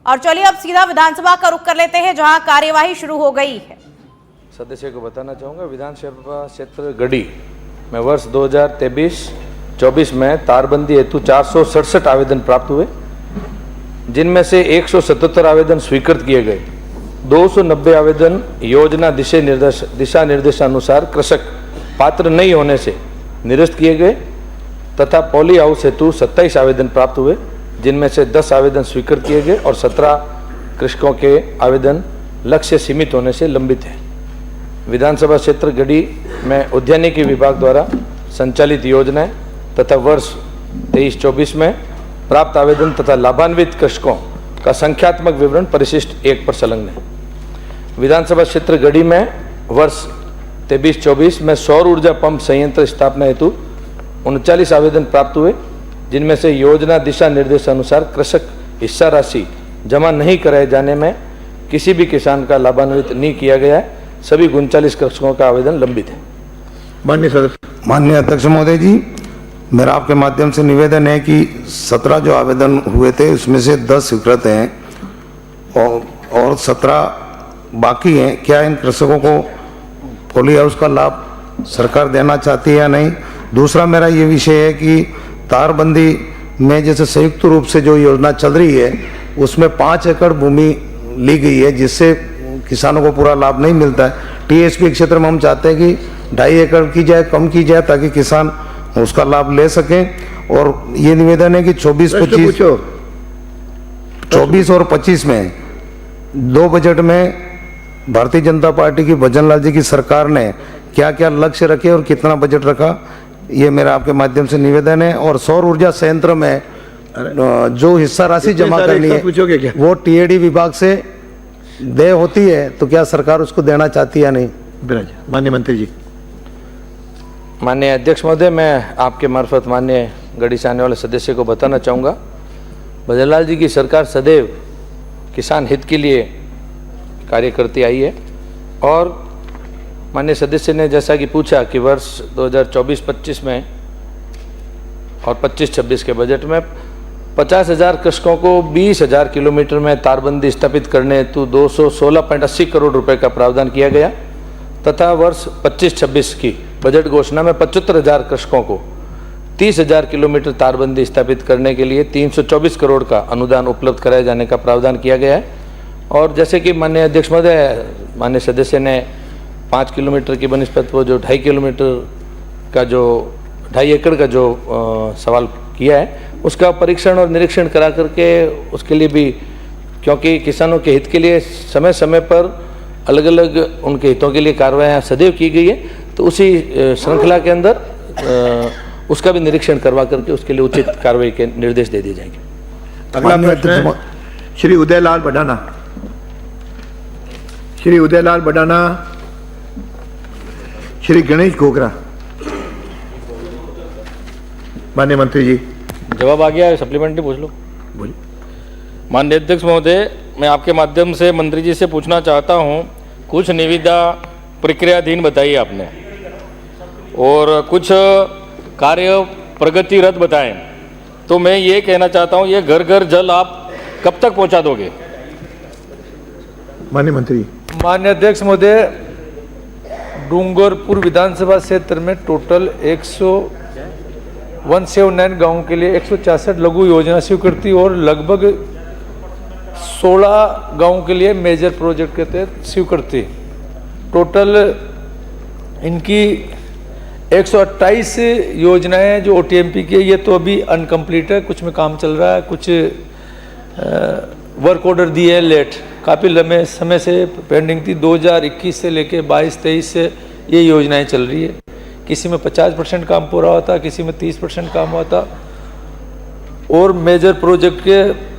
और चलिए अब सीधा विधानसभा का रुख कर लेते हैं, जहां कार्यवाही शुरू हो गई है। सदस्य को बताना चाहूँगा, विधानसभा क्षेत्र गढ़ी में वर्ष 2023-24 में तारबंदी हेतु 467 आवेदन प्राप्त हुए, जिनमें से 177 आवेदन स्वीकृत किए गए। 290 आवेदन योजना दिशा निर्देशानुसार कृषक पात्र नहीं होने से निरस्त किए गए तथा पॉली हाउस हेतु 27 आवेदन प्राप्त हुए, जिनमें से 10 आवेदन स्वीकृत किए गए और 17 कृषकों के आवेदन लक्ष्य सीमित होने से लंबित हैं। विधानसभा क्षेत्र गढ़ी में उद्यानिकी विभाग द्वारा संचालित योजनाएं तथा वर्ष 23-24 में प्राप्त आवेदन तथा लाभान्वित कृषकों का संख्यात्मक विवरण परिशिष्ट 1 पर संलग्न है। विधानसभा क्षेत्र गढ़ी में वर्ष 23-24 में सौर ऊर्जा पंप संयंत्र स्थापना हेतु 39 आवेदन प्राप्त हुए, जिनमें से योजना दिशा निर्देशानुसार कृषक हिस्सा राशि जमा नहीं कराए जाने में किसी भी किसान का लाभान्वित नहीं किया गया है। सभी 39 कृषकों का आवेदन लंबित है। माननीय अध्यक्ष महोदय जी, मेरा आपके माध्यम से निवेदन है कि 17 जो आवेदन हुए थे उसमें से 10 स्वीकृत हैं और 17 बाकी हैं। क्या इन कृषकों को पॉली हाउस का लाभ सरकार देना चाहती है या नहीं? दूसरा मेरा ये विषय है कि तारबंदी में जैसे संयुक्त रूप से जो योजना चल रही है उसमें 5 एकड़ भूमि ली गई है, जिससे किसानों को पूरा लाभ नहीं मिलता है। टीएसपी क्षेत्र में हम चाहते हैं कि 2.5 एकड़ की जाए, कम की जाए, ताकि किसान उसका लाभ ले सकें। और ये निवेदन है कि 24 और 25 में 2 बजट में भारतीय जनता पार्टी की भजन लाल जी की सरकार ने क्या क्या लक्ष्य रखे और कितना बजट रखा, ये मेरा आपके माध्यम से निवेदन है। और सौर ऊर्जा संयंत्र में जो हिस्सा राशि जमा करनी है वो टीएडी विभाग से देय होती है, तो क्या सरकार उसको देना चाहती है या नहीं? माननीय मंत्री जी। माननीय अध्यक्ष महोदय, मैं आपके मार्फत माननीय गढ़ी से आने वाले सदस्य को बताना चाहूँगा, भजनलाल जी की सरकार सदैव किसान हित के लिए कार्य करती आई है। और माननीय सदस्य ने जैसा कि पूछा कि वर्ष 2024-25 में और 25-26 के बजट में 50,000 कृषकों को 20,000 किलोमीटर में तारबंदी स्थापित करने हेतु 216.80 करोड़ रुपए का प्रावधान किया गया तथा वर्ष 25-26 की बजट घोषणा में 75,000 कृषकों को 30,000 किलोमीटर तारबंदी स्थापित करने के लिए 324 करोड़ का अनुदान उपलब्ध कराए जाने का प्रावधान किया गया है। और जैसे कि माननीय अध्यक्ष महोदय, माननीय सदस्य ने 5 किलोमीटर की बनिस्पत वो जो 2.5 किलोमीटर का जो 2.5 एकड़ का जो सवाल किया है, उसका परीक्षण और निरीक्षण करा करके उसके लिए भी, क्योंकि किसानों के हित के लिए समय समय पर अलग अलग उनके हितों के लिए कार्रवाई सदैव की गई है, तो उसी श्रृंखला के अंदर उसका भी निरीक्षण करवा करके उसके लिए उचित कार्रवाई के निर्देश दे दिए जाएंगे। अगला प्रश्न श्री उदयलाल बडाना। श्री उदयलाल बडाना, श्री गणेश घोगरा। माननीय मंत्री जी। जवाब आ गया है, सप्लीमेंट्री पूछ लो। बोलिए। माननीय अध्यक्ष महोदय, मैं आपके माध्यम से मंत्री जी से पूछना चाहता हूं, कुछ निविदा प्रक्रियाधीन बताई आपने और कुछ कार्य प्रगतिरत बताएं, तो मैं ये कहना चाहता हूं, ये घर घर जल आप कब तक पहुंचा दोगे? माननीय मंत्री। माननीय अध्यक्ष महोदय, डूंगरपुर विधानसभा क्षेत्र में टोटल 179 गांवों के लिए 166 लघु योजना स्वीकृति और लगभग 16 गांवों के लिए मेजर प्रोजेक्ट के तहत स्वीकृति। टोटल इनकी 128 योजनाएं जो OTMP की है, ये तो अभी अनकम्प्लीट है, कुछ में काम चल रहा है, कुछ वर्क ऑर्डर दिए लेट, काफ़ी लंबे समय से पेंडिंग थी। 2021 से लेके 22-23 से ये योजनाएं चल रही है। किसी में 50% काम पूरा हुआ था, किसी में 30% काम हुआ था। और मेजर प्रोजेक्ट के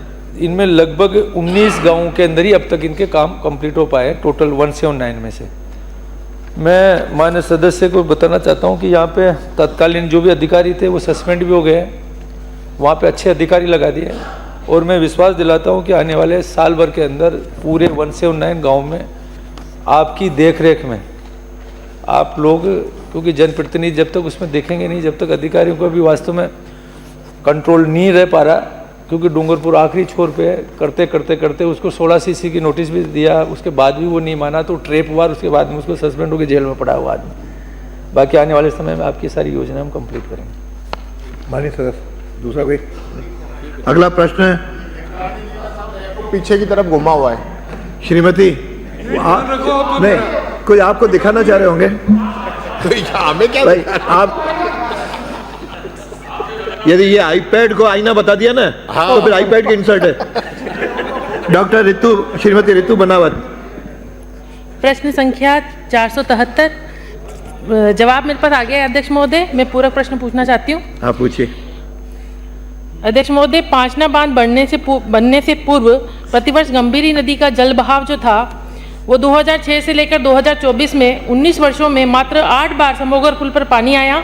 इनमें लगभग 19 गांवों के अंदर ही अब तक इनके काम कंप्लीट हो पाए, टोटल 179 में से। मैं माननीय सदस्य को बताना चाहता हूं कि यहाँ पे तत्कालीन जो भी अधिकारी थे वो सस्पेंड भी हो गए, वहाँ पे अच्छे अधिकारी लगा दिए। और मैं विश्वास दिलाता हूँ कि आने वाले साल भर के अंदर पूरे 179 गाँव में आपकी देखरेख में आप लोग, क्योंकि जनप्रतिनिधि जब तक उसमें देखेंगे नहीं, जब तक अधिकारियों को भी वास्तव में कंट्रोल नहीं रह पा रहा, क्योंकि डूंगरपुर आखिरी छोर पे है, करते करते करते उसको 16 सीसी की नोटिस भी दिया, उसके बाद भी वो नहीं माना तो ट्रेप हुआ, उसके बाद में उसको सस्पेंड होकर जेल में पड़ा हुआ आदमी। बाकी आने वाले समय में आपकी सारी योजना हम कंप्लीट करेंगे। माननीय सदस्य दूसरा कोई अगला प्रश्न है, पीछे की तरफ घुमा हुआ है। श्रीमती नहीं, कोई आपको दिखाना चाह रहे होंगे तो हमें क्या भाई? आप यदि ये आईपैड को आईना बता दिया ना, तो फिर आईपैड की इंसर्ट है। डॉक्टर रितु, श्रीमती रितु बनावत। प्रश्न संख्या 473, जवाब मेरे पास आ गया है अध्यक्ष महोदय। मैं पूरक प्रश्न पूछना चाहती हूँ। हाँ पूछिए। अध्यक्ष महोदय, पांचना बांध बनने से पूर्व प्रतिवर्ष गंभीरी नदी का जल बहाव जो था वो 2006 से लेकर 2024 में 19 वर्षों में मात्र 8 बार समोगर पुल पर पानी आया।